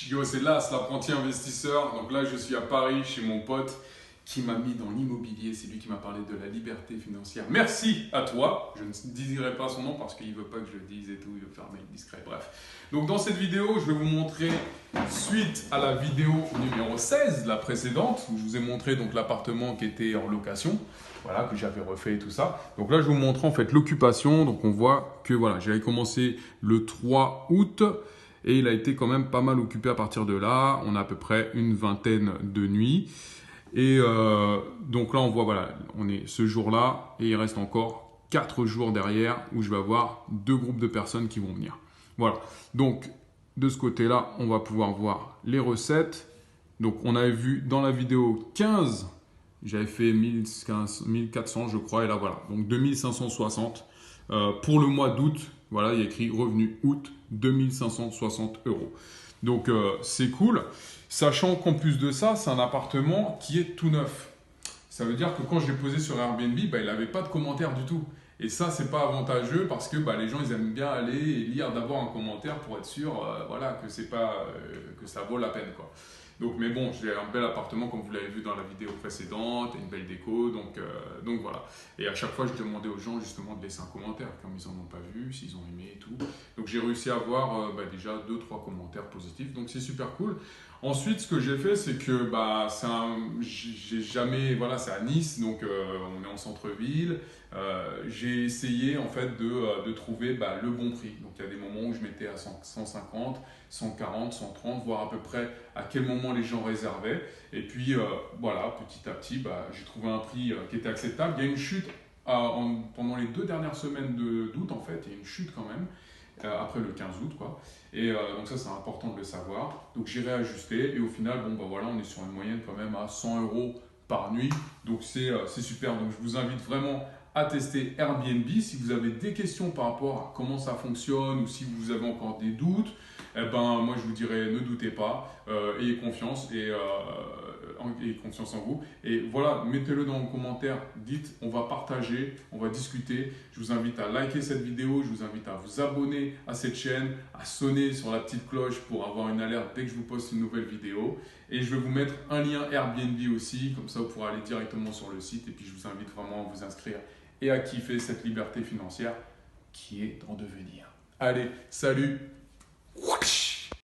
Yo, c'est Las, l'apprenti investisseur. Donc là, je suis à Paris chez mon pote qui m'a mis dans l'immobilier. C'est lui qui m'a parlé de la liberté financière. Merci à toi. Je ne dirai pas son nom parce qu'il ne veut pas que je le dise et tout. Il veut faire mec discret. Bref. Donc dans cette vidéo, je vais vous montrer, suite à la vidéo numéro 16, la précédente, où je vous ai montré donc l'appartement qui était en location. Voilà, que j'avais refait et tout ça. Donc là, je vais vous montrer en fait l'occupation. Donc on voit que voilà, j'avais commencé le 3 août. Et il a été quand même pas mal occupé à partir de là. On a à peu près une vingtaine de nuits. Et donc là, on voit, voilà, on est ce jour-là. Et il reste encore 4 jours derrière où je vais avoir 2 groupes de personnes qui vont venir. Voilà. Donc, de ce côté-là, on va pouvoir voir les recettes. Donc, on avait vu dans la vidéo 15, j'avais fait 1400, je crois. Et là, voilà. Donc, 2560 pour le mois d'août. Voilà, il y a écrit revenu août 2560 €. Donc c'est cool, sachant qu'en plus de ça, c'est un appartement qui est tout neuf. Ça veut dire que quand je l'ai posé sur Airbnb, il n'avait pas de commentaires du tout. Et ça, c'est pas avantageux parce que les gens, ils aiment bien aller et lire d'abord un commentaire pour être sûr voilà, que ça vaut la peine, quoi. Donc, mais bon, j'ai un bel appartement comme vous l'avez vu dans la vidéo précédente, une belle déco, donc voilà. Et à chaque fois, je demandais aux gens justement de laisser un commentaire, comme ils n'en ont pas vu, s'ils ont aimé et tout. Donc j'ai réussi à avoir déjà 2-3 commentaires positifs, donc c'est super cool. Ensuite, ce que j'ai fait, c'est que j'ai jamais, voilà, c'est à Nice, donc on est en centre-ville. J'ai essayé en fait de trouver le bon prix. Donc il y a des moments où je mettais à 150, 140, 130, voir à peu près à quel moment les gens réservaient. Et puis voilà, petit à petit, j'ai trouvé un prix qui était acceptable. Il y a une chute pendant les 2 dernières semaines d'août en fait, il y a une chute quand même. Après le 15 août quoi. Et donc ça c'est important de le savoir. Donc j'ai réajusté et au final voilà, on est sur une moyenne quand même à 100 € par nuit. Donc c'est super. Donc je vous invite vraiment à tester Airbnb. Si vous avez des questions par rapport à comment ça fonctionne ou si vous avez encore des doutes, moi je vous dirais ne doutez pas, ayez confiance et confiance en vous. Et voilà, mettez-le dans les commentaires, dites, on va partager, on va discuter. Je vous invite à liker cette vidéo, je vous invite à vous abonner à cette chaîne, à sonner sur la petite cloche pour avoir une alerte dès que je vous poste une nouvelle vidéo. Et je vais vous mettre un lien Airbnb aussi, comme ça vous pourrez aller directement sur le site. Et puis je vous invite vraiment à vous inscrire et à kiffer cette liberté financière qui est en devenir. Allez, salut!